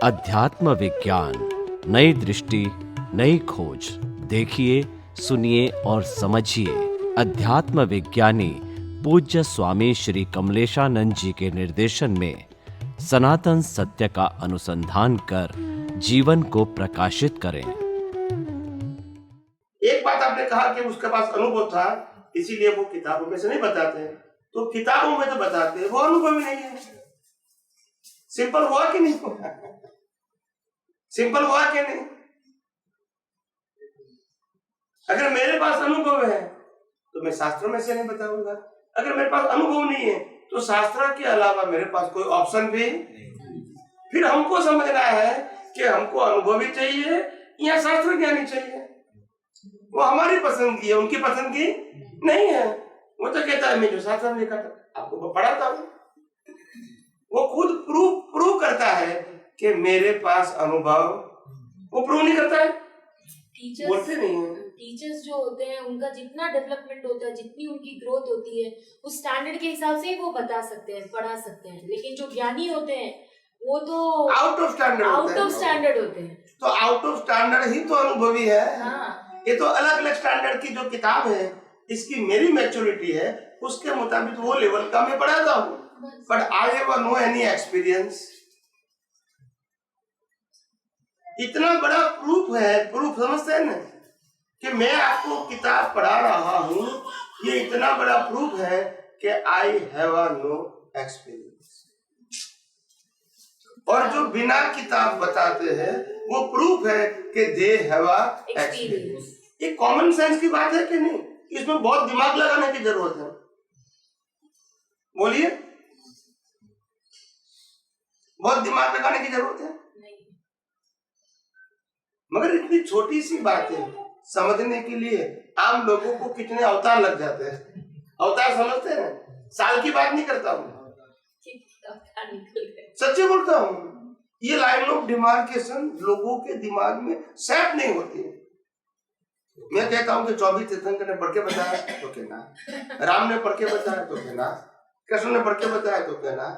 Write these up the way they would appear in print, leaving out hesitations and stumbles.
अध्यात्म विज्ञान, नई दृष्टि, नई खोज। देखिए, सुनिए और समझिए। अध्यात्म विज्ञानी पूज्य स्वामी श्री कमलेशानंद जी के निर्देशन में सनातन सत्य का अनुसंधान कर जीवन को प्रकाशित करें। एक बात आपने कहा कि उसके पास अनुभव था, इसीलिए वो किताबों में से नहीं बताते। तो किताबों में तो बताते हैं, वो अनुभव ही नहीं है। सिंपल हुआ कि नहीं हुआ? सिंपल हुआ कि नहीं? अगर मेरे पास अनुभव है तो मैं शास्त्रों में से नहीं बताऊंगा। अगर मेरे पास अनुभव नहीं है तो शास्त्र के अलावा मेरे पास कोई ऑप्शन भी नहीं। फिर हमको समझना है कि हमको अनुभव ही चाहिए या शास्त्र ज्ञानी चाहिए। वो हमारी पसंद की है, उनकी पसंद की नहीं है। वो तो कहता है मैं जो शास्त्र में लिखा था आपको पढ़ाता हूँ। वो खुद प्रूव करता है कि मेरे पास अनुभव, वो प्रूव नहीं करता है, बोलते नहीं है। टीचर्स जो होते हैं उनका जितना डेवलपमेंट होता है, जितनी उनकी ग्रोथ होती है, उस स्टैंडर्ड के हिसाब से वो बता सकते हैं, पढ़ा सकते हैं। लेकिन जो ज्ञानी होते हैं वो तो आउट ऑफ स्टैंडर्ड होते हैं। तो आउट ऑफ स्टैंडर्ड ही तो अनुभवी है। हाँ। ये तो अलग अलग स्टैंडर्ड की जो किताब है, इसकी मेरी मैच्योरिटी है, उसके मुताबिक वो लेवल का मैं पढ़ाता हूँ। But I have no any experience. इतना बड़ा प्रूफ है, प्रूफ समझते हैं ना कि मैं आपको किताब पढ़ा रहा हूँ, ये इतना बड़ा प्रूफ है कि आई हैव नो एक्सपीरियंस। और जो बिना किताब बताते हैं वो प्रूफ है कि दे हैव एक्सपीरियंस। ये कॉमन सेंस की बात है कि नहीं? इसमें बहुत दिमाग लगाने की जरूरत है। बोलिए, बहुत दिमाग लगाने की जरूरत है। मगर इतनी छोटी सी बात है, समझने के लिए आम लोगों को कितने अवतार लग जाते हैं। अवतार समझते हैं? साल की बात नहीं करता हूँ, सच्ची बोलता हूँ। ये लाइन ऑफ डिमार्केशन लोगों के दिमाग में सेट नहीं होती है। मैं कहता हूँ कि 24 तीर्थंकर ने पढ़ के बताया तो कहना, राम ने पढ़ के बताया तो कहना, कृष्ण ने पढ़ के बताया तो कहना,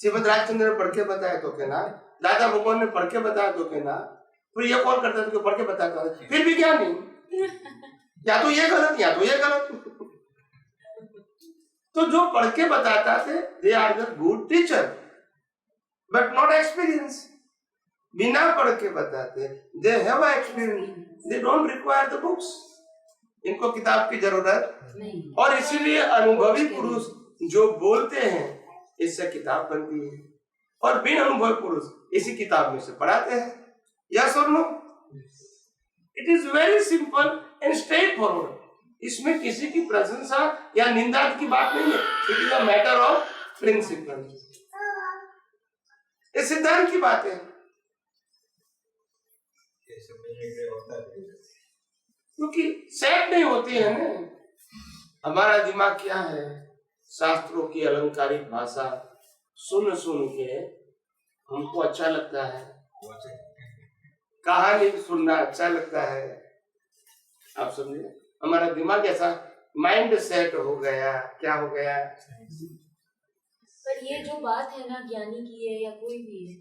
श्रीमद राजचंद्र ने पढ़ के बताया तो कहना, दादा भगवान ने पढ़ के बताया तो कहना। फिर ये कौन करता है तो पढ़ के बताता है, फिर भी क्या नहीं, या तो ये गलत या तो ये गलत। तो जो पढ़ के बताता थे they are the good teacher but not experience. बिना पढ़ के बताते they have experience, they don't require the books. इनको किताब की जरूरत नहीं। और इसीलिए अनुभवी पुरुष जो बोलते हैं इससे किताब बनती है, और बिन अनुभवी पुरुष इसी किताब में से पढ़ाते हैं। Yes or no? It is very simple and straightforward. इसमें किसी की प्रशंसा या निंदा की बात नहीं है। It is a matter of principle. ये सिद्धांत की बात है। क्योंकि सेट नहीं होती है ना। हमारा दिमाग क्या है, शास्त्रों की अलंकारिक भाषा सुन सुन के हमको अच्छा लगता है, कहानी सुनना अच्छा लगता है। आप समझे, हमारा दिमाग ऐसा माइंड सेट हो गया, क्या हो गया। पर ये जो बात है ना ज्ञानी की है या कोई भी है,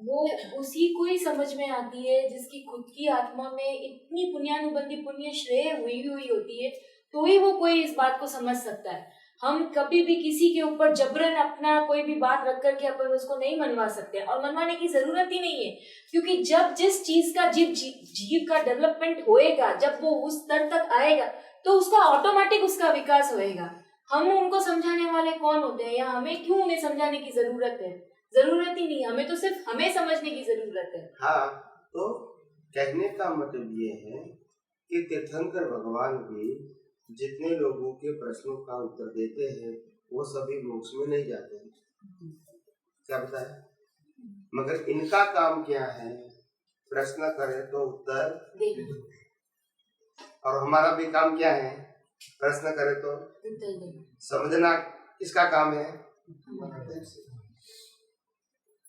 वो उसी को ही समझ में आती है जिसकी खुद की आत्मा में इतनी पुण्यानुबंधी पुण्य श्रेय हुई होती है, तो ही वो कोई इस बात को समझ सकता है। हम कभी भी किसी के ऊपर जबरन अपना कोई भी बात रख करके अपन उसको नहीं मनवा सकते, और मनवाने की जरूरत ही नहीं है। क्योंकि जब जिस चीज का जीव का डेवलपमेंट होएगा, जब वो उस स्तर तक आएगा तो उसका ऑटोमेटिक उसका विकास होएगा। हम उनको समझाने वाले कौन होते हैं, या हमें क्यों उन्हें समझाने की जरूरत है? जरूरत ही नहीं, हमें तो सिर्फ हमें समझने की जरूरत है। हाँ, तो कहने का मतलब ये है कि तीर्थंकर भगवान भी जितने लोगों के प्रश्नों का उत्तर देते हैं वो सभी मोक्ष में नहीं जाते हैं। क्या बताया? मगर इनका काम क्या है, प्रश्न करे तो उत्तर, और हमारा भी काम क्या है, प्रश्न करे तो समझना। किसका काम है?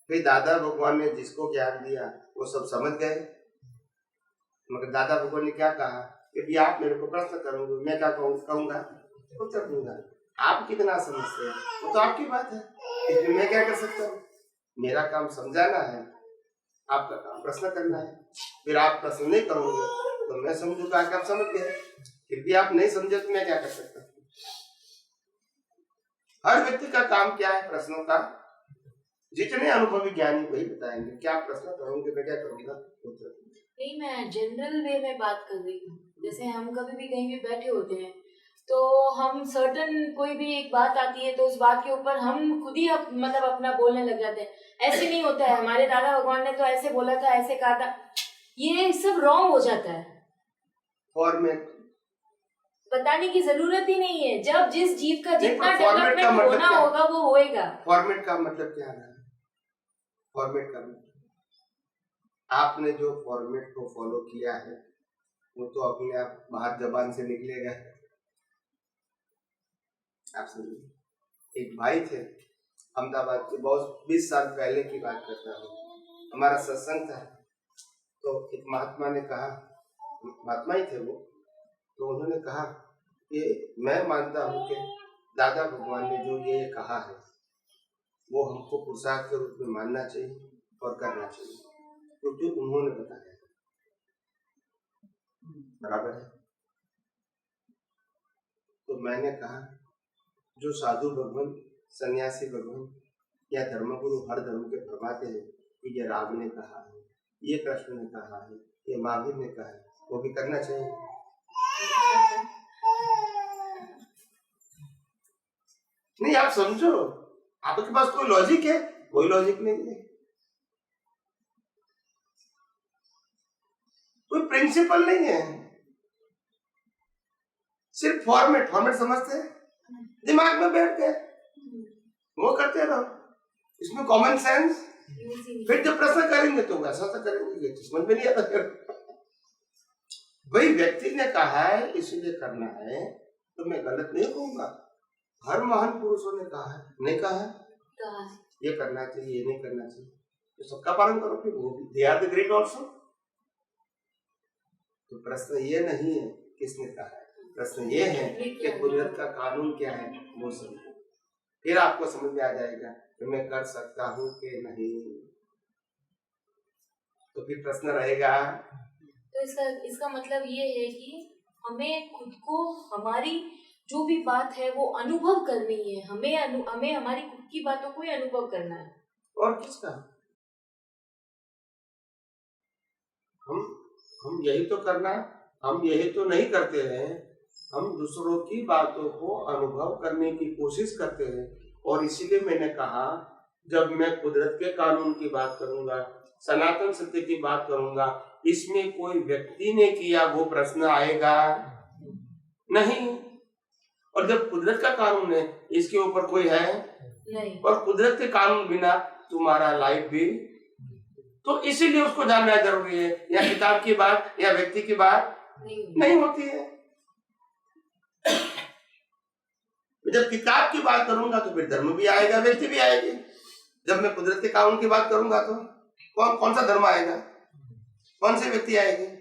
फिर दादा भगवान ने जिसको ज्ञान दिया वो सब समझ गए, मगर दादा भगवान ने क्या कहा कि आप मेरे को प्रश्न करोगे, मैं क्या कहूँगा, उत्तर दूंगा। आप कितना समझते हैं वो तो आपकी बात है, इसमें मैं क्या कर सकता हूँ। मेरा काम समझाना है, आपका काम प्रश्न करना है। फिर आप प्रश्न नहीं करोगे तो मैं समझूंगा कि आप समझ गए, फिर भी आप नहीं समझे तो मैं क्या कर सकता हूँ। हर व्यक्ति का काम क्या है, प्रश्नों का। जितने अनुभवी ज्ञानी वही बताएंगे। क्या प्रश्न करोगे, मैं क्या करूंगा उत्तर। नहीं, मैं जनरल वे में बात कर रही हूँ। जैसे हम कभी भी कहीं भी बैठे होते हैं तो हम सर्टन कोई भी एक बात आती है तो उस बात के ऊपर हम खुद ही मतलब अपना बोलने लग जाते हैं। ऐसे नहीं होता है, हमारे दादा भगवान ने तो ऐसे बोला था, ऐसे कहा था, ये सब रॉन्ग हो जाता है। फॉर्मेट बताने की जरूरत ही नहीं है। जब जिस जीव का नहीं, जितना पर format का डेवलपमेंट मतलब होना क्या? होगा वो होएगा। फॉर्मेट का मतलब क्या है? फॉर्मेट का मतलब आपने जो फॉर्मेट को फॉलो किया है वो तो अपने आप बाहर जबान से निकलेगा। आप समझिए, एक भाई थे अहमदाबाद के, बहुत 20 साल पहले की बात करता हूँ, हमारा सत्संग था। तो एक महात्मा ने कहा, महात्मा ही थे वो, तो उन्होंने कहा कि मैं मानता हूँ कि दादा भगवान ने जो ये कहा है वो हमको पुरुषार्थ के रूप में मानना चाहिए और करना चाहिए, क्योंकि उन्होंने बताया है। बराबर है। तो मैंने कहा जो साधु भगवान, सन्यासी भगवान या धर्मगुरु हर धर्म के फरमाते हैं कि ये राम ने कहा है, ये कृष्ण ने कहा है, ये महावीर ने कहा है, वो भी करना चाहिए। नहीं, आप समझो, आपके पास कोई लॉजिक है? कोई लॉजिक नहीं है, कोई प्रिंसिपल नहीं है, सिर्फ फॉर्मेट। फॉर्मेट समझते हैं, दिमाग में बैठ गए, वो करते रहो, इसमें कॉमन सेंस। फिर जब प्रश्न करेंगे तो वैसा तो करेंगे, ये समझ में नहीं आता। फिर वही व्यक्ति ने कहा है इसलिए करना है तो मैं गलत नहीं कहूंगा। हर महान पुरुषों ने कहा है, नहीं कहा है ये करना चाहिए, ये नहीं करना चाहिए, तो सबका पालन करो, फिर वो भी they are the great also. तो प्रश्न ये नहीं है किसने कहा है, प्रश्न ये है कि कुदरत का कानून क्या है वो समझो, फिर आपको समझ में आ जाएगा कि मैं कर सकता हूँ कि नहीं। तो फिर प्रश्न रहेगा। तो इसका मतलब ये है कि हमें खुद को, हमारी जो भी बात है वो अनुभव करनी है। हमें हमारी खुद की बातों को ही अनुभव करना है। और किसका? हम यही तो करना, हम यही तो नहीं करते हैं। हम दूसरों की बातों को अनुभव करने की कोशिश करते हैं। और इसीलिए मैंने कहा जब मैं कुदरत के कानून की बात करूंगा, सनातन सत्य की बात करूंगा, इसमें कोई व्यक्ति ने किया वो प्रश्न आएगा नहीं। और जब कुदरत का कानून है इसके ऊपर कोई है नहीं, और कुदरत के कानून बिना तुम्हारा लाइफ भी, तो इसीलिए उसको जानना जरूरी है। या किताब की बात या व्यक्ति की बात नहीं होती है। जब किताब की बात करूंगा तो फिर धर्म भी आएगा, व्यक्ति भी आएगी। जब मैं कुदरत के कानून की बात करूंगा तो कौन सा धर्म आएगा, कौन से व्यक्ति आएंगे?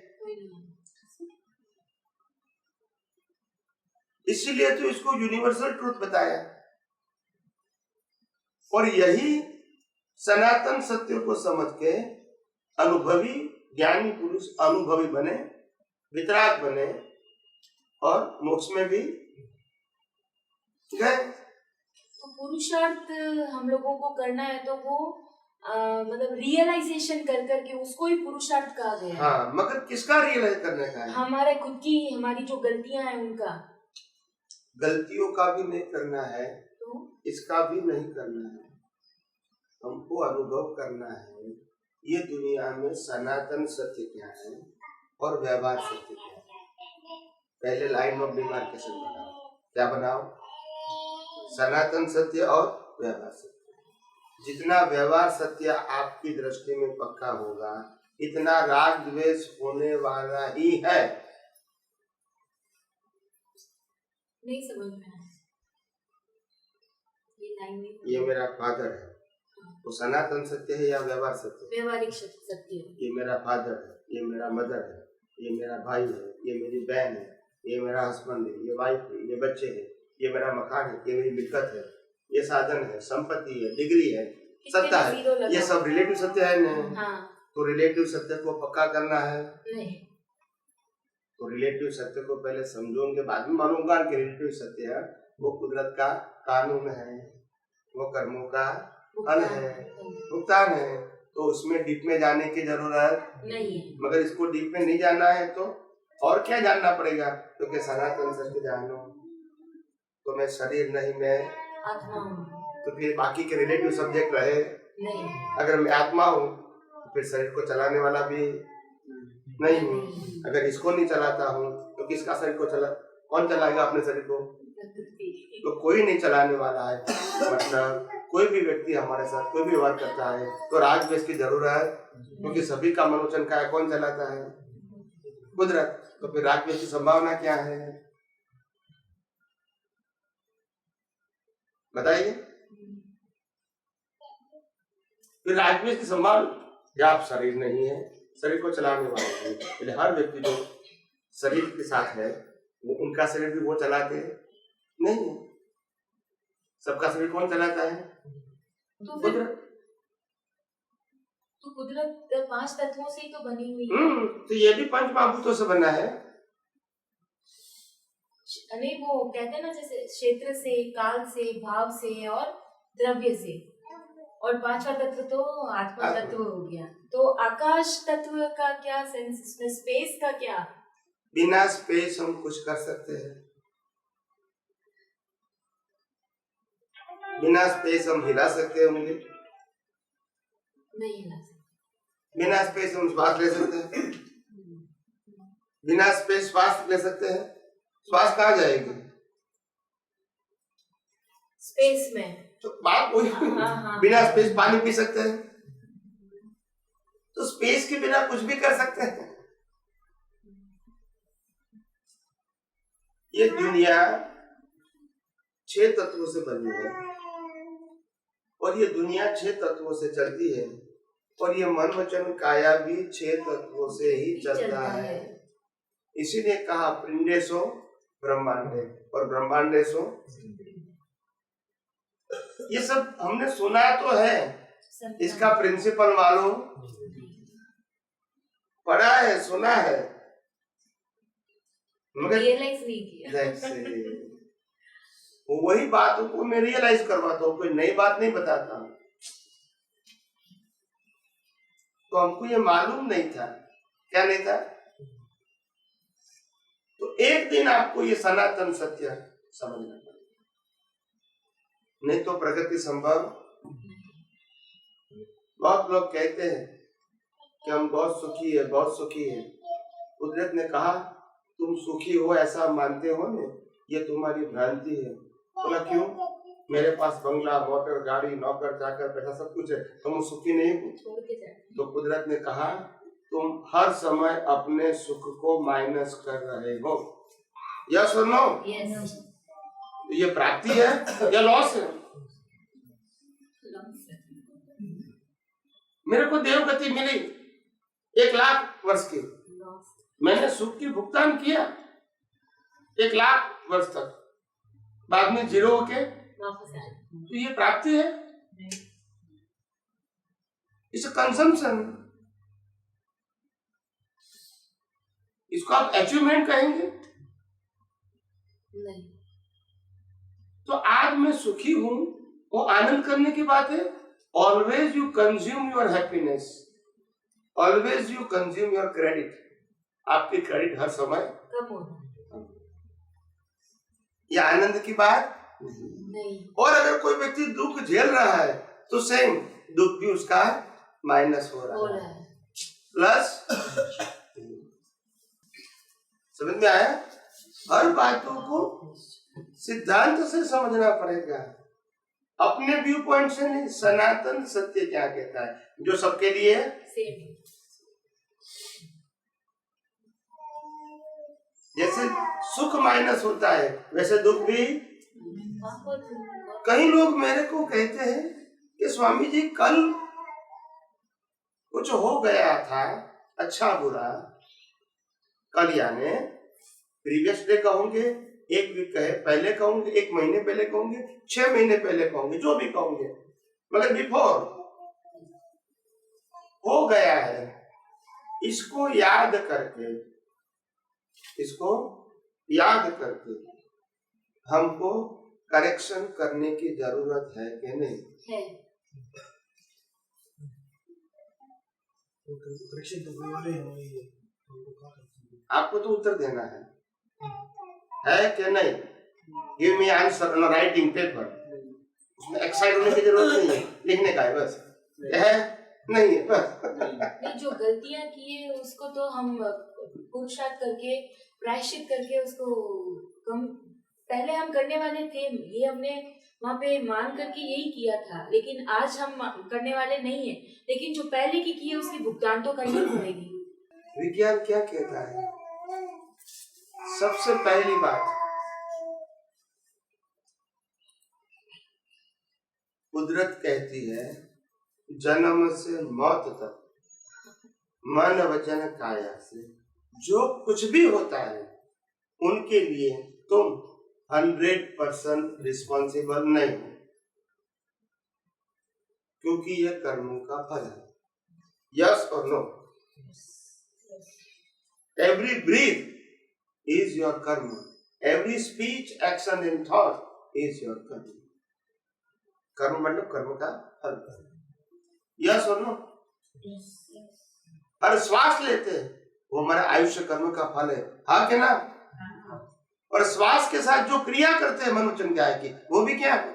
इसीलिए तो इसको यूनिवर्सल ट्रूथ बताया। और यही सनातन सत्य को समझ के अनुभवी ज्ञानी पुरुष अनुभवी बने, वितराग बने और मोक्ष में भी गए। तो पुरुषार्थ हम लोगों को करना है तो वो मतलब रियलाइजेशन कर करके उसको ही पुरुषार्थ कहा गया है। हाँ, मगर किसका रियलाइज करने का है? हमारे खुद की, हमारी जो गलतियां हैं उनका। गलतियों का भी नहीं करना है तो इसका भी नहीं करना है, हमको अनुभव करना है ये दुनिया में सनातन सत्य क्या है और व्यवहार सत्य क्या है। पहले लाइन ऑफ डिमार्केशन बनाओ। क्या बनाओ? सनातन सत्य और व्यवहार सत्य। जितना व्यवहार सत्य आपकी दृष्टि में पक्का होगा इतना राग द्वेष होने वाला ही है। नहीं समझ में आया ये लाइन नहीं। ये मेरा फादर है, वो सनातन सत्य है या व्यवहार सत्य? व्यवहारिक सत्य है। ये मेरा फादर है, ये मेरा मदर है, ये मेरा भाई है, ये मेरी बहन है, ये मेरा हस्बैंड है, ये वाइफ है, ये बच्चे हैं, ये मेरा मकान है, ये मेरी मिल्कत है, ये साधन है, संपत्ति है, डिग्री है, सत्ता है, ये सब रिलेटिव सत्य है ना। हाँ। तो रिलेटिव सत्य को पक्का करना है। नहीं, तो रिलेटिव सत्य को पहले समझो, उनके बाद में मालूंगा कि रिलेटिव सत्य है वो कुदरत का कानून है, वो कर्मों का फल है, भुगतान है। तो उसमें डीप में जाने की जरूरत नहीं है। मगर इसको डीप में नहीं जानना है तो और क्या जानना पड़ेगा? क्योंकि सनातन सत्य जानो तो मैं शरीर नहीं, मैं आत्मा हूँ। तो फिर बाकी के रिलेटिव सब्जेक्ट रहे। नहीं, अगर मैं आत्मा हूँ तो फिर शरीर को चलाने वाला भी नहीं हूँ। अगर इसको नहीं चलाता हूँ तो किसका शरीर को कौन चलाएगा अपने शरीर को? तो कोई नहीं चलाने वाला है। मतलब कोई भी व्यक्ति हमारे साथ कोई भी व्यवहार करता है तो राग द्वेष की जरूरत, क्योंकि सभी का मनोचन का कौन चलाता है? कुदरत। तो फिर राग द्वेष की संभावना क्या है बताइए? फिर राग द्वेष की संभावना या आप शरीर नहीं है, शरीर को चलाने वाले हैं। इसलिए हर व्यक्ति जो शरीर के साथ है वो उनका शरीर भी वो चलाते नहीं है। सबका शरीर कौन चलाता है? कुदरत। तो कुदरत 5 तत्वों से ही तो बनी हुई है। तो ये भी 5 महाभूतों से बना है। नहीं, वो कहते हैं ना जैसे क्षेत्र से, काल से, भाव से और द्रव्य से, और 5वां तत्व तो आत्मा तत्व हो गया। तो आकाश तत्व का क्या सेंस इसमें? स्पेस का क्या? बिना स्पेस हम कुछ कर सकते हैं? बिना स्पेस हम हिला सकते होंगे? नहीं हिला सकते। बिना स्पेस हम श्वास ले सकते हैं? बिना स्पेस श्वास ले सकते हैं? श्वास कहाँ जाएगी? स्पेस में। तो बात वही। हाँ। बिना स्पेस पानी पी सकते हैं? तो स्पेस के बिना कुछ भी कर सकते हैं। ये दुनिया 6 तत्वों से बनी है और ये दुनिया 6 तत्वों से चलती है और ये मन वचन काया भी 6 तत्वों से ही चलता है। इसीलिए कहा पिंडेशो ब्रह्मांडे और ब्रह्मांडेशो। ये सब हमने सुना तो है, इसका प्रिंसिपल मालूम पढ़ा है, सुना है, मगर रियलाइज नहीं किया। वो वही बात को मैं रियलाइज करवाता हूँ, कोई नई बात नहीं बताता। तो हमको ये मालूम नहीं था। क्या नहीं था? तो एक दिन आपको ये सनातन सत्य समझना पड़ेगा, नहीं तो प्रगति संभव। बहुत लोग कहते हैं कि हम बहुत सुखी है, बहुत सुखी है। कुदरत ने कहा तुम सुखी हो ऐसा मानते हो ने, ये तुम्हारी भ्रांति है। बोला क्यों? मेरे पास बंगला, मोटर, गाड़ी, नौकर चाकर, पैसा सब कुछ है, तुम सुखी नहीं हो? तो कुदरत ने कहा तुम हर समय अपने सुख को माइनस कर रहे हो। यस और नो? यस। ये प्राप्ति है या लॉस है? मेरे को देवगति मिली 1 लाख वर्ष की, मैंने सुख की भुगतान किया 1 लाख वर्ष तक, बाद में 0 होके, तो ये प्राप्ति है? It's consumption. इसको आप अचीवमेंट कहेंगे? नहीं। तो आज मैं सुखी हूं वो आनंद करने की बात है। Always you consume your happiness, always you consume your credit. आपकी क्रेडिट हर समय कम होता। ये आनंद की बात नहीं। और अगर कोई व्यक्ति दुख झेल रहा है तो सेम दुख भी उसका माइनस हो रहा है, प्लस। समझ में आया? हर बातों को सिद्धांत से समझना पड़ेगा, अपने व्यू पॉइंट से नहीं। सनातन सत्य क्या कहता है, जो सबके लिए सेम। जैसे सुख माइनस होता है वैसे दुख भी। कई लोग मेरे को कहते हैं कि स्वामी जी कल कुछ हो गया था, अच्छा बुरा, कल यानी प्रीवियस डे कहोगे, 1 वीक कहे पहले कहोगे, 1 महीने पहले कहोगे, 6 महीने पहले कहोगे, जो भी कहोगे, मगर बिफोर हो गया है, इसको याद करके हमको करेक्शन करने की जरूरत है कि नहीं? है। आपको तो उत्तर देना है कि नहीं? Give me answer on writing paper. उसमें एक्साइट होने की जरूरत नहीं है, लिखने का है बस। है नहीं है बस। नहीं, जो गलतियां की है उसको तो हम पुरुषार्थ करके, प्रायश्चित करके उसको कम, पहले हम करने वाले थे, ये हमने वहाँ पे मान करके यही किया था, लेकिन आज हम करने वाले नहीं है। लेकिन जो पहले की है उसकी भुगतान तो करनी पड़ेगी। विज्ञान क्या कहता है? सबसे पहली बात, कुदरत कहती है जन्म से मौत तक मन वचन काया से जो कुछ भी होता है उनके लिए तुम 100% रिस्पॉन्सिबल नहीं हो, क्योंकि यह कर्मों का फल है। यस और no? Every breath is your karma. Every speech, action and thought is your karma. कर्म मतलब कर्म का फल। यस और नो? हर श्वास लेते हैं वो हमारे आयुष्य कर्म का फल है, हाँ कि ना? और श्वास के साथ जो क्रिया करते हैं मन वचन काया की, वो भी क्या है?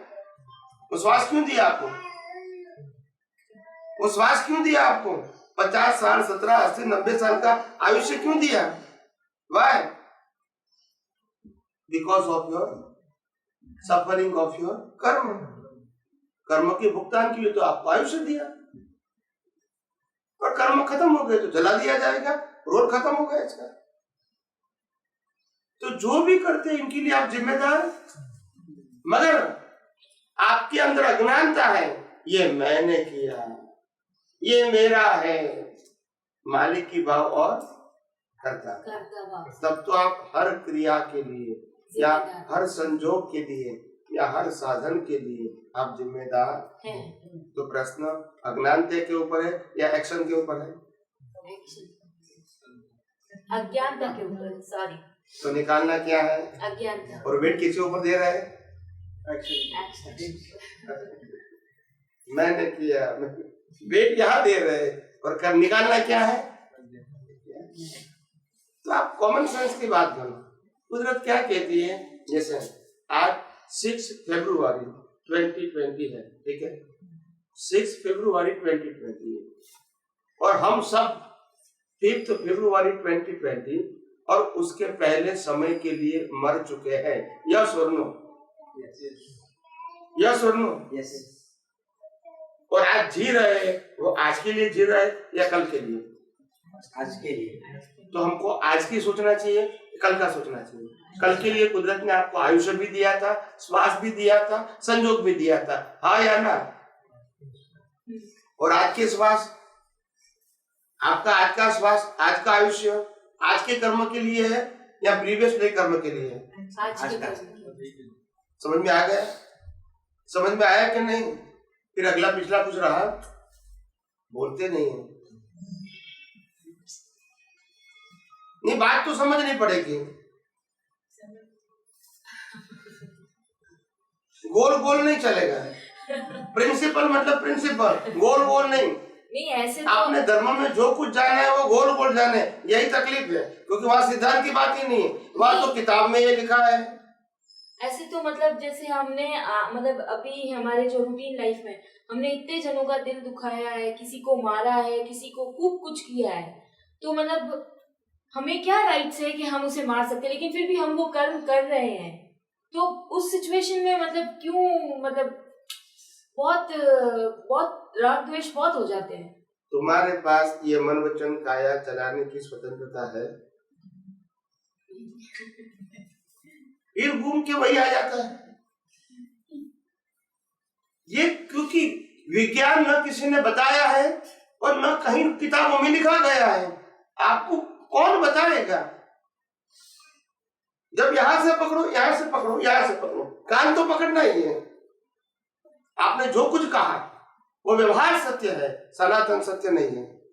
वो श्वास क्यों दिया आपको? वो श्वास क्यों दिया आपको? 50 साल 17 80 90 साल का आयुष्य क्यों दिया? Why? Because of your suffering of your कर्म। कर्म के भुगतान के लिए तो आपको आयुष्य दिया, और कर्म खत्म हो गए तो जला दिया जाएगा, रोल खत्म हो गया इसका। तो जो भी करते हैं इनके लिए आप जिम्मेदार, मगर आपके अंदर अज्ञानता है, ये मैंने किया, ये मेरा है, मालिक की भाव और करता भाव। तब तो आप हर क्रिया के लिए या हर संजोग के लिए या हर साधन के लिए आप जिम्मेदार हैं। तो प्रश्न अज्ञानता के ऊपर है या एक्शन के ऊपर है? अज्ञानता के ऊपर। सॉरी। तो निकालना क्या है? अज्ञानता। और वेट किसके ऊपर दे रहा है? मैंने किया, वेट यहाँ दे रहे हैं, और कर निकालना क्या है? तो आप कॉमन सेंस की बात करो। कुदरत क्या कहती है? जैसे आज 6 फरवरी 2020 है, ठीक है? 6 फरवरी 2020 है, और हम सब 5 फरवरी 2020 और उसके पहले समय के लिए मर चुके हैं। यस और नो? यस और नो? और आज जी रहे हैं, वो आज के लिए जी रहे हैं या कल के लिए? आज के लिए। तो हमको आज की सोचना चाहिए, कल का सोचना चाहिए। कल के लिए कुदरत ने आपको आयुष्य भी दिया था, श्वास भी दिया था, संजोग भी दिया था, हाँ या ना? और आज के श्वास, आपका आज का श्वास, आज का आयुष्य आज के कर्म के लिए है या प्रीवियस डे कर्म के लिए है? आज का। समझ में आ गया? समझ में आया कि नहीं? फिर अगला पिछला कुछ रहा, बोलते नहीं है। नहीं, बात तो समझनी पड़ेगी। गोल गोल नहीं चलेगा। प्रिंसिपल मतलब प्रिंसिपल, गोल गोल नहीं। नहीं, ऐसे तो आपने धर्म में जो कुछ जाना है वो गोल गोल जाने, यही तकलीफ है, क्योंकि वहाँ सिद्धांत की बात ही नहीं है, वहाँ तो किताब में ये लिखा है। ऐसे तो मतलब जैसे हमने मतलब अभी हमारे जो रूटीन लाइफ में हमने इतने जनों का दिल दुखाया है, किसी को मारा है, किसी को खूब कुछ किया है, तो मतलब हमें क्या राइट्स है कि हम उसे मार सकते हैं, लेकिन फिर भी हम वो कर्म कर रहे हैं। तो उस सिचुएशन में मतलब क्यों, मतलब बहुत बहुत राग द्वेष बहुत हो जाते हैं। तुम्हारे पास ये मन वचन काया चलाने की स्वतंत्रता है, फिर घूम के वही आ जाता है। ये क्योंकि विज्ञान न किसी ने बताया है और न कहीं किताबों में लिखा गया है, आपको कौन बताएगा? जब यहां से पकड़ो, यहां से पकड़ो, यहां से पकड़ो, कान तो पकड़ना ही है। आपने जो कुछ कहा वो व्यवहार सत्य है, सनातन सत्य नहीं है।